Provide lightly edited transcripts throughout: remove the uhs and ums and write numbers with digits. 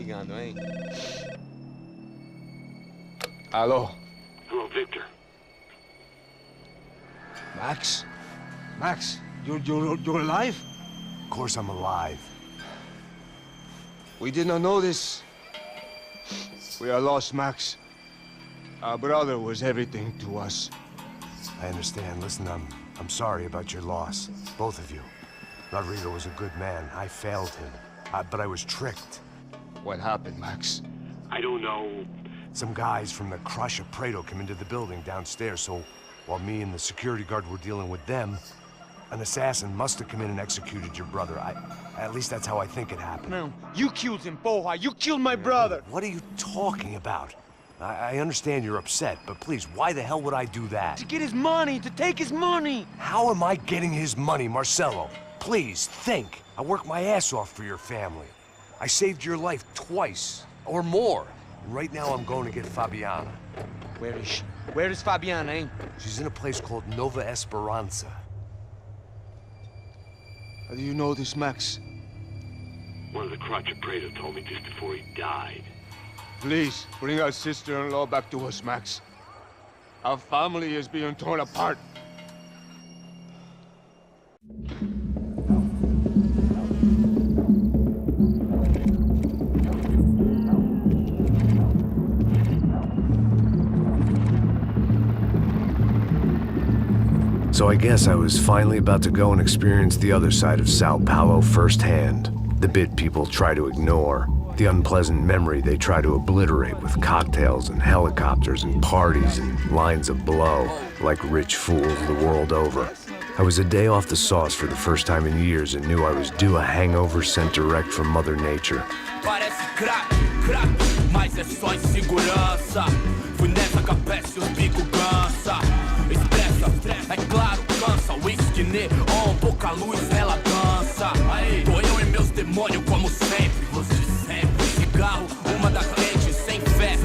ligando, hein? Alô? Hello, Victor. Max? Max, you're alive? Of course I'm alive. We did not know this. We are lost, Max. Our brother was everything to us. I understand. Listen, I'm sorry about your loss. Both of you. Rodrigo was a good man. I failed him. But I was tricked. What happened, Max? I don't know. Some guys from the Crush of Prado came into the building downstairs, so while me and the security guard were dealing with them, an assassin must have come in and executed your brother. At least that's how I think it happened. No, you killed him, porra. You killed my brother. What are you talking about? I understand you're upset, but please, why the hell would I do that? To get his money, to take his money. How am I getting his money, Marcelo? Please, think. I worked my ass off for your family. I saved your life twice, or more. And right now I'm going to get Fabiana. Where is she? Where is Fabiana, eh? She's in a place called Nova Esperanza. How do you know this, Max? One of the Crotch of Prado told me just before he died. Please, bring our sister-in-law back to us, Max. Our family is being torn apart. So I guess I was finally about to go and experience the other side of Sao Paulo firsthand. The bit people try to ignore. The unpleasant memory they try to obliterate with cocktails and helicopters and parties and lines of blow, like rich fools the world over. I was a day off the sauce for the first time in years and knew I was due a hangover sent direct from Mother Nature. Parece crack, crack, mas é só insegurança. Fui nessa capeste, os bico cansa. Expressa, é claro, cansa. Whisky neon, pouca luz, ela dança. Tô eu e meus demônios como sempre. Você sempre. Cigarro, uma da frente, sem fé.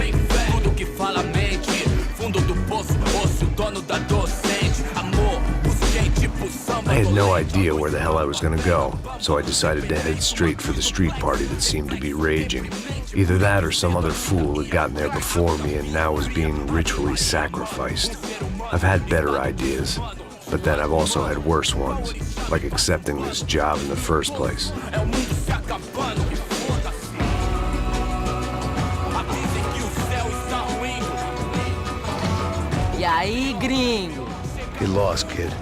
Tudo que fala mente. Fundo do poço, osso, dono da docente. Amor, busquei tipo samba. I had no idea where the hell I was gonna go, so I decided to head straight for the street party that seemed to be raging. Either that or some other fool had gotten there before me and now was being ritually sacrificed. I've had better ideas, but then I've also had worse ones, like accepting this job in the first place. E aí, gringo? Get lost, kid.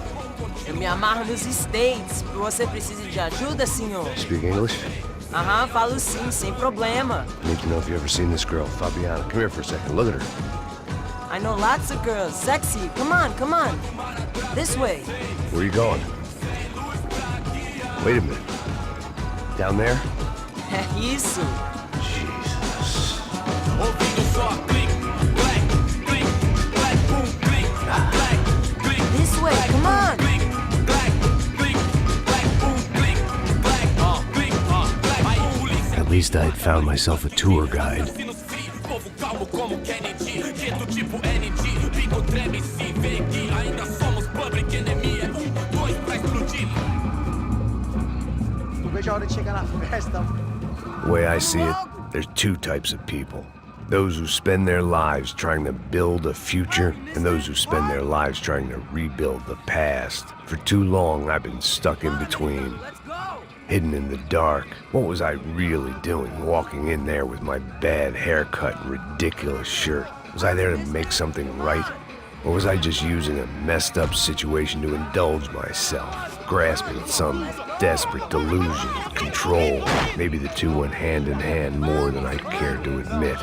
Eu me amarro nos States. Você precisa de ajuda, senhor? Speak English? Aham, falo sim, sem problema. I need to know if you've ever seen this girl, Fabiana. Come here for a second. Look at her. I know lots of girls. Sexy. Come on, come on. This way. Where are you going? Wait a minute. Down there? É isso. Jesus. This way, come on. At least I'd found myself a tour guide. The way I see it, there's two types of people. Those who spend their lives trying to build a future, and those who spend their lives trying to rebuild the past. For too long, I've been stuck in between. Hidden in the dark. What was I really doing, walking in there with my bad haircut and ridiculous shirt? Was I there to make something right? Or was I just using a messed up situation to indulge myself, grasping at some desperate delusion of control? Maybe the two went hand in hand more than I cared to admit.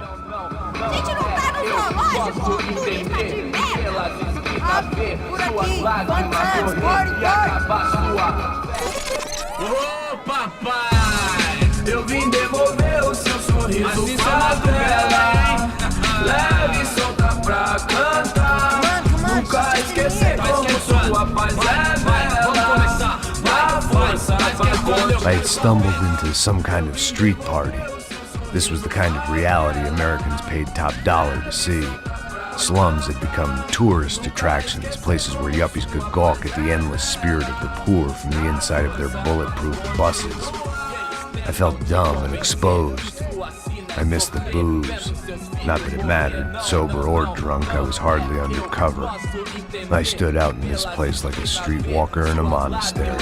Ô papai, eu vim devolver o seu sorriso favela. Leve e solta pra cantar. Nunca esquecer como sua paz é bela. Na força I had stumbled into some kind of street party. This was the kind of reality Americans paid top dollar to see. Slums had become tourist attractions, places where yuppies could gawk at the endless spirit of the poor from the inside of their bulletproof buses. I felt dumb and exposed. I missed the booze. Not that it mattered. Sober or drunk, I was hardly undercover. I stood out in this place like a streetwalker in a monastery.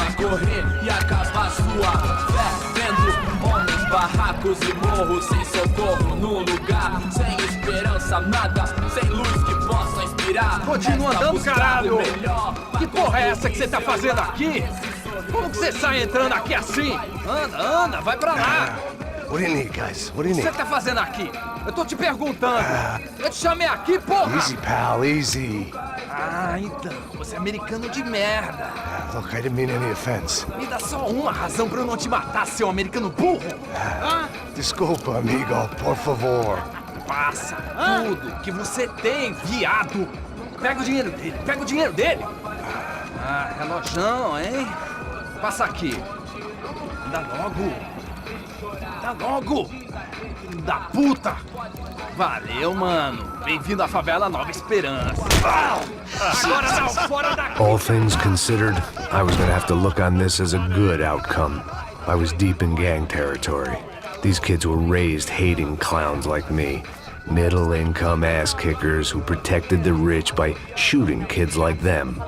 Barracos e morros sem socorro num lugar sem esperança, nada, sem luz que possa inspirar. Continua andando, caralho! Que porra é essa que você tá fazendo aqui? Como que você sai entrando aqui assim? Anda, vai pra lá! What do you need, guys? What do you O que need? você tá fazendo aqui? Eu tô te perguntando. Eu te chamei aqui, porra! Easy, pal, easy. Ah, então, você é americano de merda. Look, I didn't mean any offense. Me dá só uma razão pra eu não te matar, seu americano burro. Desculpa, amigo, por favor. Passa tudo que você tem, viado. Pega o dinheiro dele, Ah, relojão, hein? Passa aqui. Dá logo. Filho da puta. Valeu, mano. Bem-vindo à favela Nova Esperança. Agora não, fora daqui. All things considered, I was gonna have to look on this as a good outcome. I was deep in gang territory. These kids were raised hating clowns like me. Middle-income ass-kickers who protected the rich by shooting kids like them.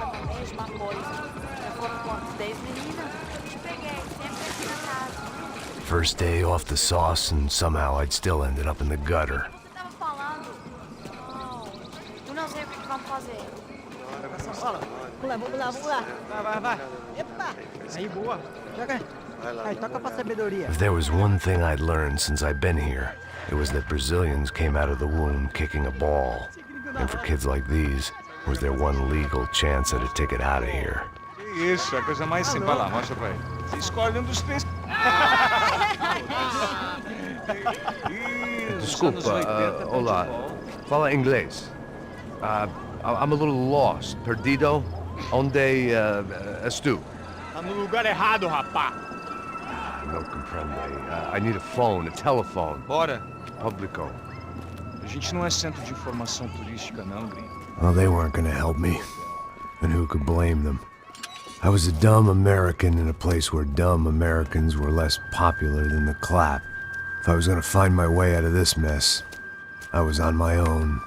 First day off the sauce, and somehow I'd still ended up in the gutter. Tava falando. Eu não sei o que vamos fazer. Vamos lá. Vai. Epa! Aí, boa. Joga. Aí, toca pra sabedoria. If there was one thing I'd learned since I'd been here, it was that Brazilians came out of the womb kicking a ball. And for kids like these, was their one legal chance at a ticket out of here. Isso, é a coisa mais simples. Vai lá, mostra pra ele. Você escolhe um dos três. Desculpa, olá. Fala inglês. I'm a little lost. Perdido? Onde és tu? Tá no lugar errado, rapá. Não compreendo. I need a phone, a telephone. Bora. Publico. A gente não é centro de informação turística, não, gringo. Well, they weren't gonna help me. And who could blame them? I was a dumb American in a place where dumb Americans were less popular than the clap. If I was gonna find my way out of this mess, I was on my own.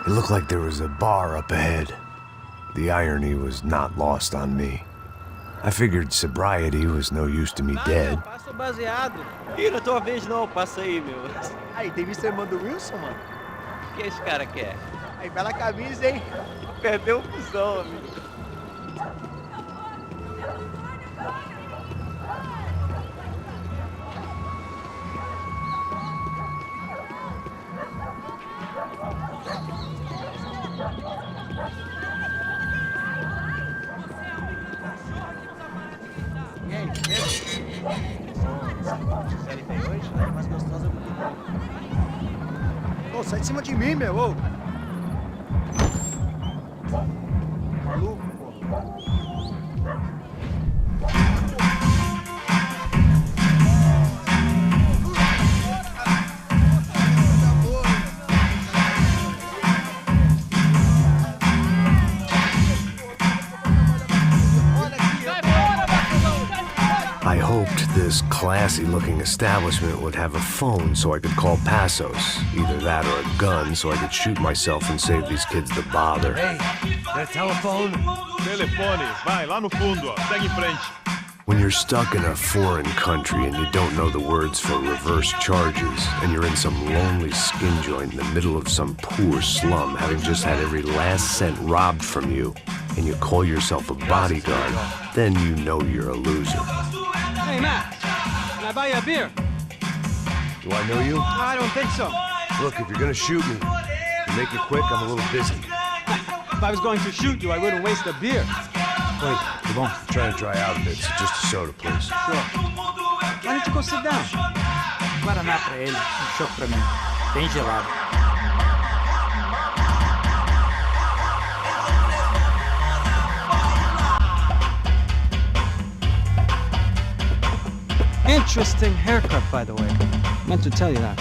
It looked like there was a bar up ahead. The irony was not lost on me. I figured sobriety was no use to me dead. Passa o baseado. Ih, não é tua vez não, passa aí, meu. Aí, tem visto a irmã do Wilson, mano? O que esse cara quer? Aí, bela camisa, hein? Perdeu o fusão, amigo. Ô, sai de cima de mim, meu, ô! Maluco, pô! I hoped this classy-looking establishment would have a phone so I could call Passos. Either that or a gun so I could shoot myself and save these kids the bother. Hey, that telephone? Telefone, vai lá no fundo, ó. Segue em frente. When you're stuck in a foreign country and you don't know the words for reverse charges, and you're in some lonely skin joint in the middle of some poor slum, having just had every last cent robbed from you, and you call yourself a bodyguard, then you know you're a loser. Hey, Matt. Can I buy you a beer? Do I know you? I don't think so. Look, if you're gonna shoot me, make it quick, I'm a little busy. If I was going to shoot you, I wouldn't waste a beer. Wait, come on. I'm trying to dry out a bit, so just a soda, please. Sure. Why don't you go sit down? Guaraná pra ele, chopp pra mim. Bem gelado. Interesting haircut, by the way. Meant to tell you that.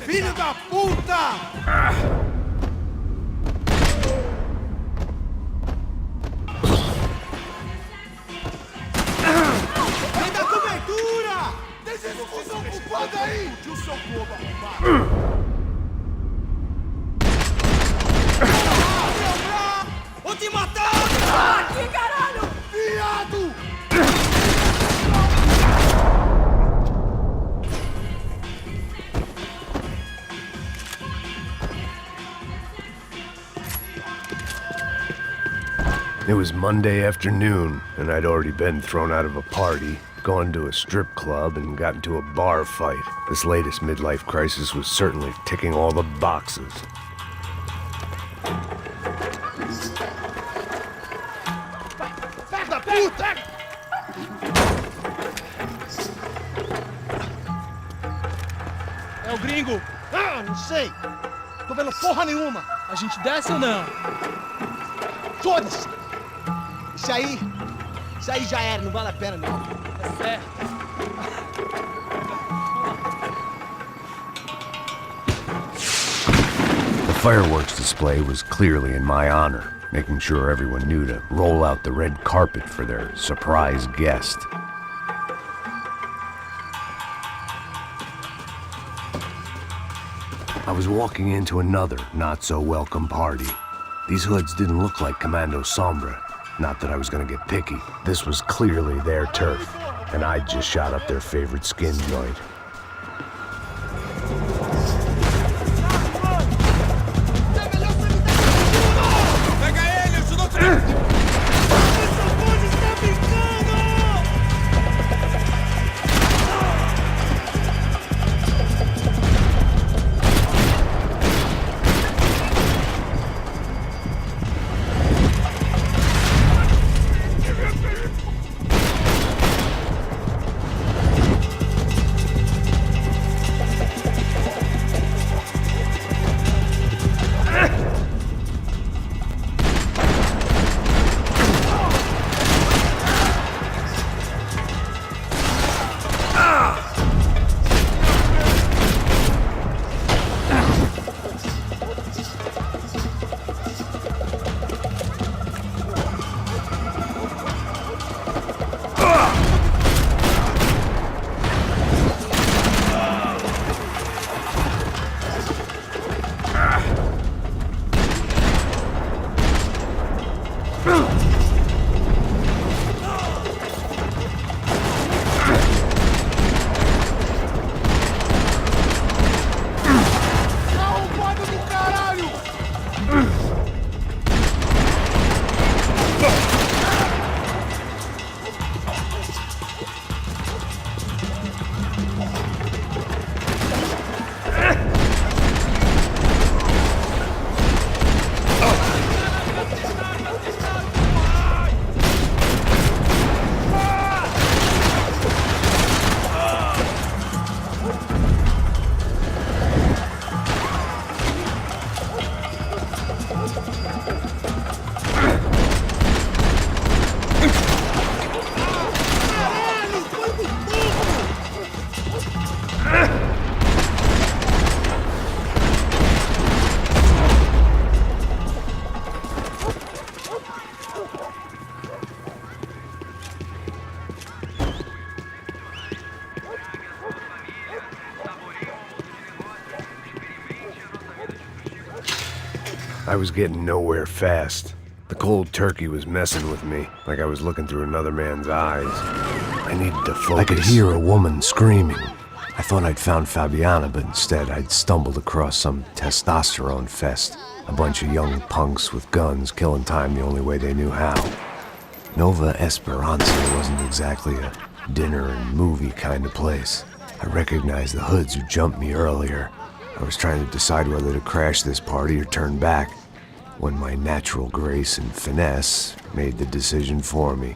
Filho da puta! Vem da cobertura! Deixa esse cuzão culpado aí! Tio seu globo arrombado! Vou te matar! Aqui, caralho! Viado! It was Monday afternoon, and I'd already been thrown out of a party, gone to a strip club, and got into a bar fight. This latest midlife crisis was certainly ticking all the boxes. Filho da puta! É o gringo! Ah, não sei! Tô vendo porra nenhuma! A gente desce ou não? Foda-se! Isso aí já era, não vale a pena não. Tá certo. The fireworks display was clearly in my honor, making sure everyone knew to roll out the red carpet for their surprise guest. I was walking into another not-so-welcome party. These hoods didn't look like Commando Sombra. Not that I was gonna get picky. This was clearly their turf, and I'd just shot up their favorite skin joint. I was getting nowhere fast. The cold turkey was messing with me, like I was looking through another man's eyes. I needed to focus. I could hear a woman screaming. I thought I'd found Fabiana, but instead I'd stumbled across some testosterone fest. A bunch of young punks with guns killing time the only way they knew how. Nova Esperanza wasn't exactly a dinner and movie kind of place. I recognized the hoods who jumped me earlier. I was trying to decide whether to crash this party or turn back, when my natural grace and finesse made the decision for me.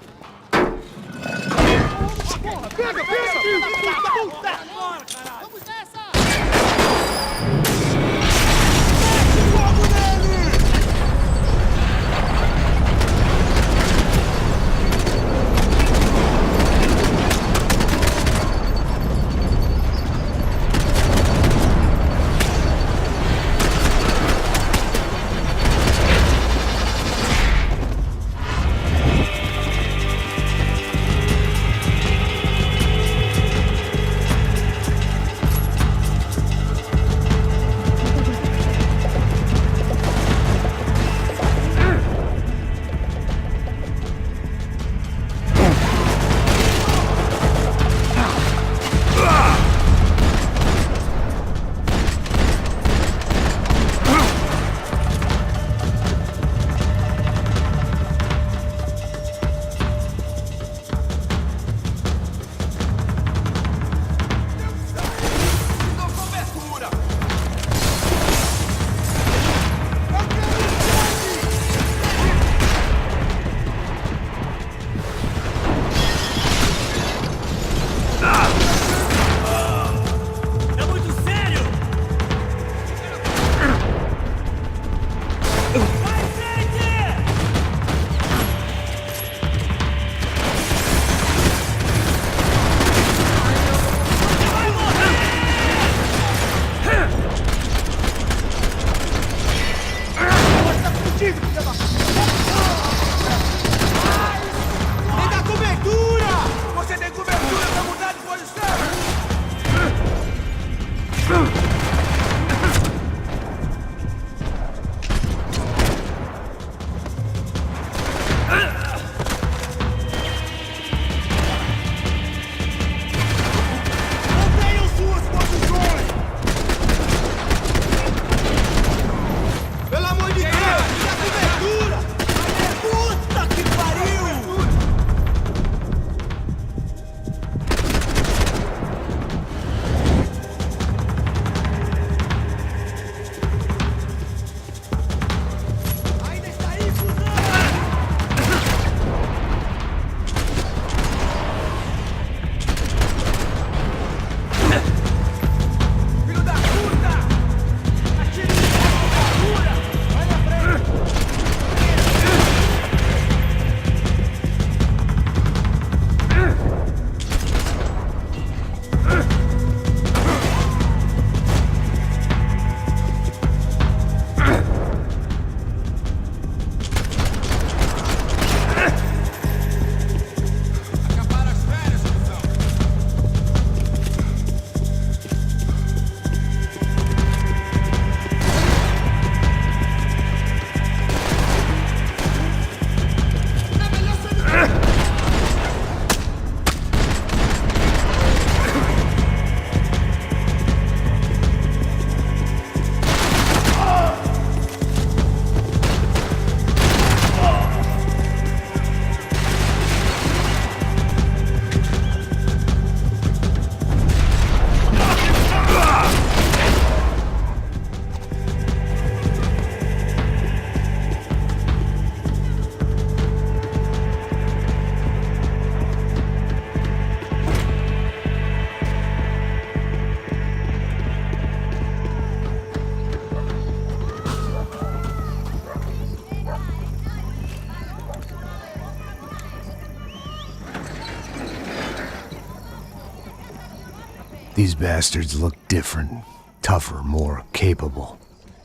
These bastards looked different, tougher, more capable.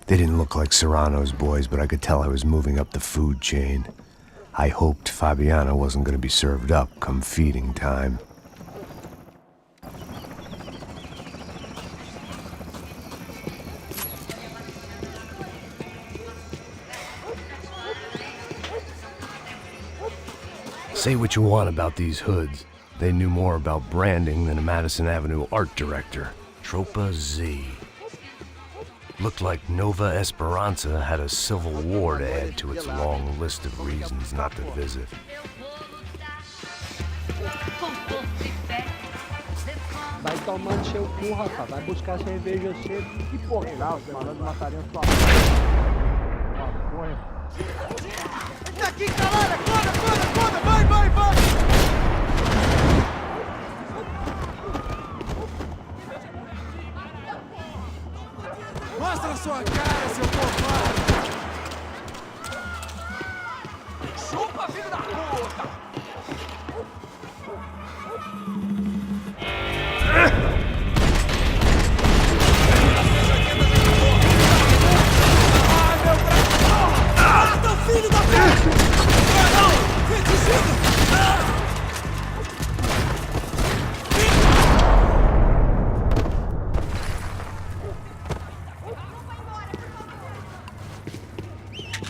They didn't look like Serrano's boys, but I could tell I was moving up the food chain. I hoped Fabiana wasn't going to be served up come feeding time. Say what you want about these hoods. They knew more about branding than a Madison Avenue art director. Tropa Z. Looked like Nova Esperanza had a civil war to add to its long list of reasons not to visit. Vai tomando seu cu, rapaz. Vai buscar cerveja cedo e porra. Lá, os malandros matariam sua porra. Tá aqui, caralho! Acorda! Vai! Mostra a sua cara, seu covarde! Chupa, filho da puta! Mata o filho da puta! Não! Feiticeiro!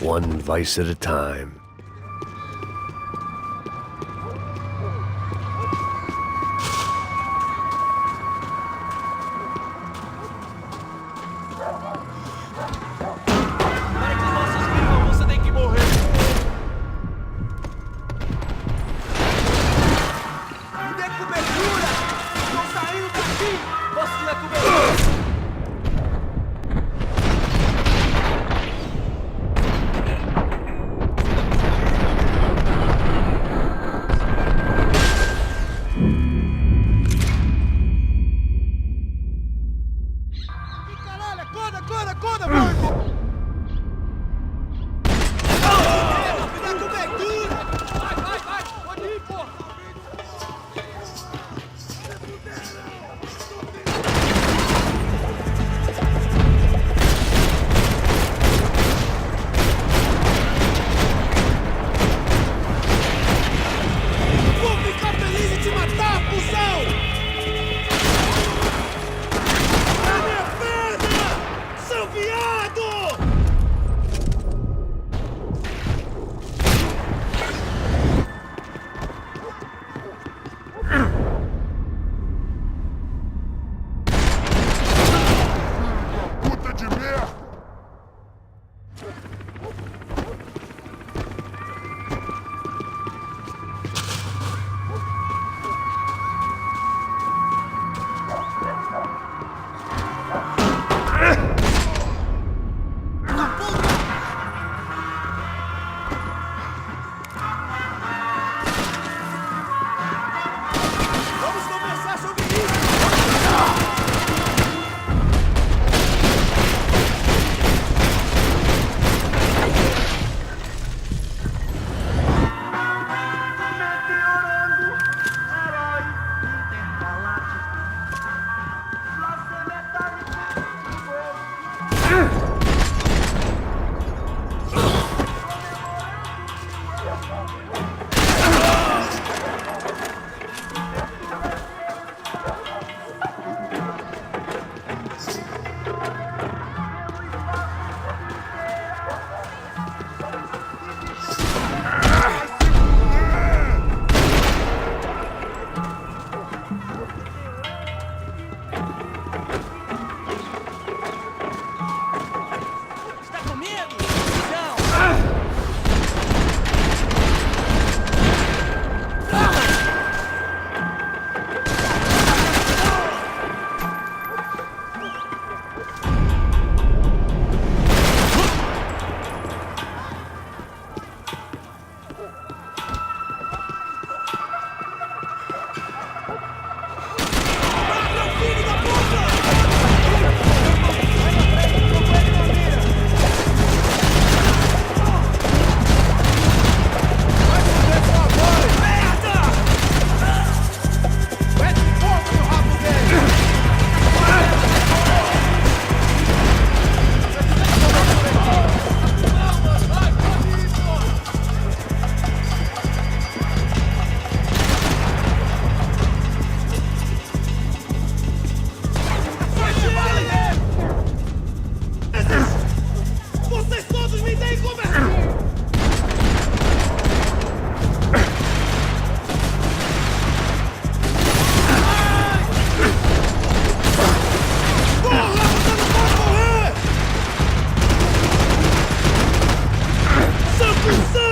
One vice at a time. Você tem que morrer! Me dê cobertura! Estou saindo daqui! Você é cobertura! Atenção!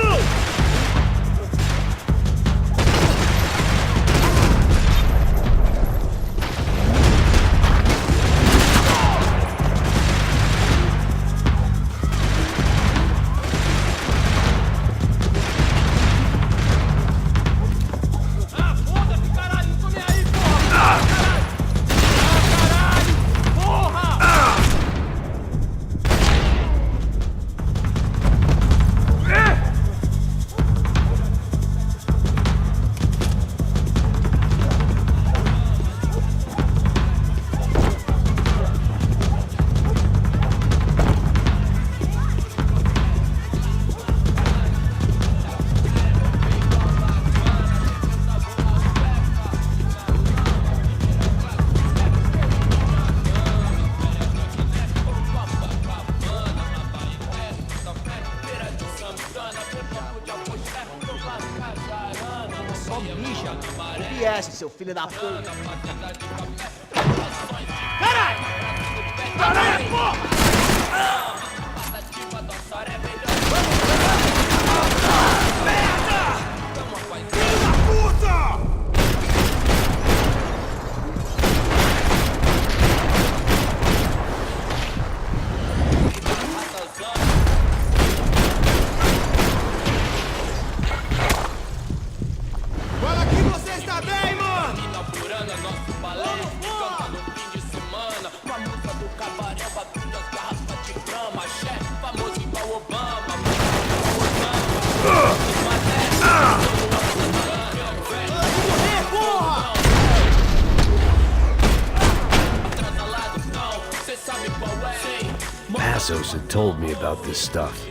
Só mija. PS, seu filho da puta. Caralho! Caralho, porra! Passos had told me about this stuff.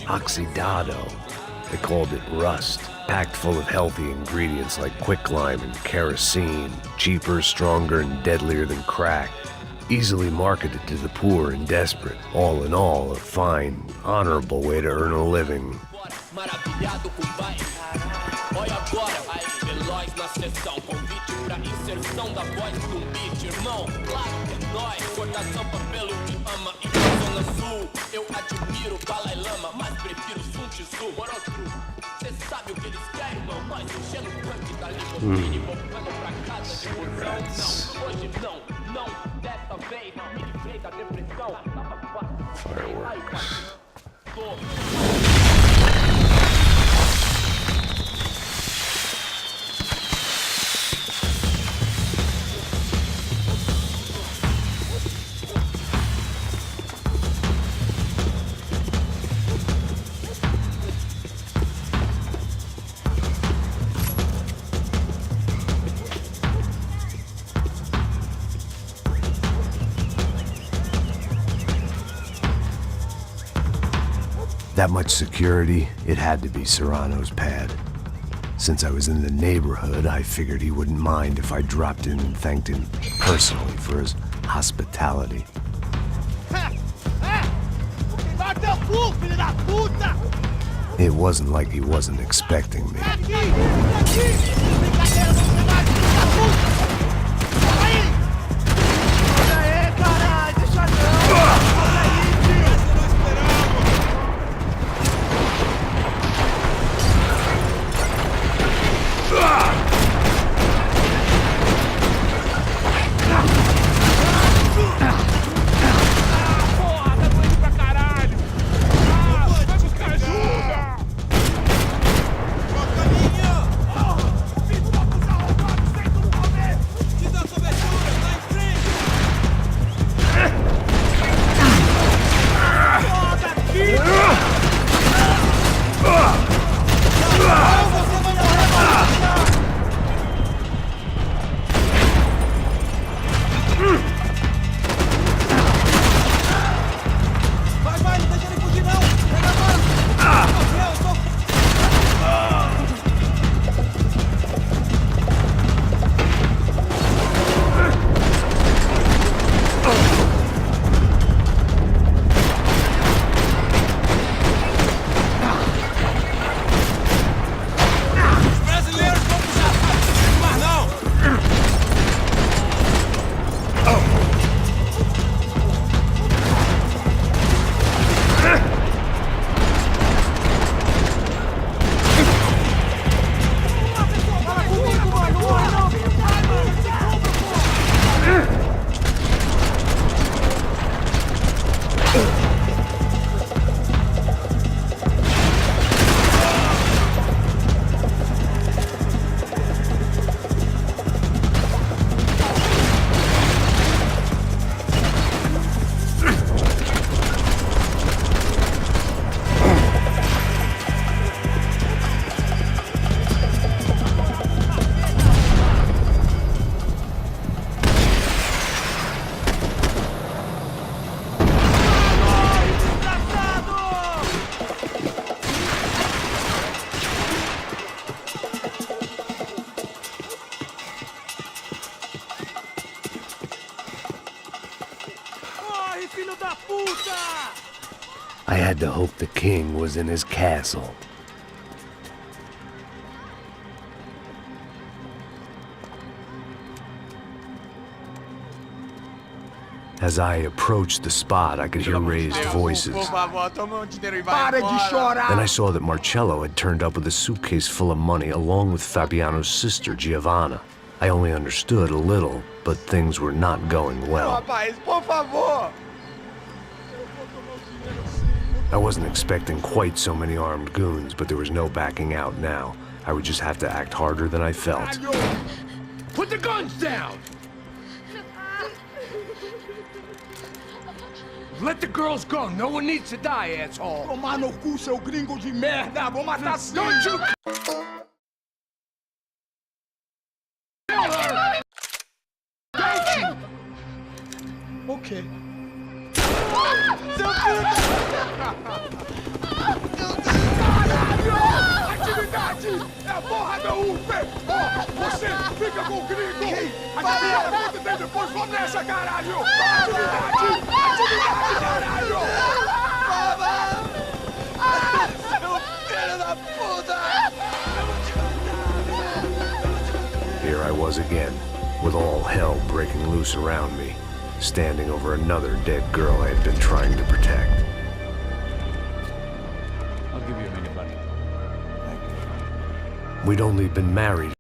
Oxidado. They called it rust. Packed full of healthy ingredients like quicklime and kerosene. Cheaper, stronger, and deadlier than crack. Easily marketed to the poor and desperate. All in all, a fine, honorable way to earn a living. Maravilhado com Byyyyyy. Olha agora, aí, veloz na sessão. Convite pra inserção da voz do beat, irmão. Claro que é nóis, coração pelo que ama. E na Zona Sul, eu admiro o Dalai Lama, mas prefiro Sun Tzu. Morotru, cê sabe o que eles querem, irmão? Nós enchendo o tanque da limusine, voltando pra casa de busão. Não, hoje não, dessa vez, me livrei da depressão. Tava fácil. Fireworks. That much security, it had to be Serrano's pad. Since I was in the neighborhood, I figured he wouldn't mind if I dropped in and thanked him personally for his hospitality. It wasn't like he wasn't expecting me. I had to hope the king was in his castle. As I approached the spot, I could hear raised voices. Then I saw that Marcello had turned up with a suitcase full of money along with Fabiano's sister, Giovanna. I only understood a little, but things were not going well. I wasn't expecting quite so many armed goons, but there was no backing out now. I would just have to act harder than I felt. Put the guns down! Let the girls go. No one needs to die, asshole. Tomar no cu, seu gringo de merda! Vou matar sim! Don't you... Ok. Atividade! É a porra da UP! Ó, você fica com o gringo! Adivinha quanto tem depois? Vamos nessa, caralho! Atividade! Atividade, caralho! Seu filho da puta! Here I was again, with all hell breaking loose around me, standing over another dead girl I had been trying to protect. I'll give you a minute, buddy. We'd only been married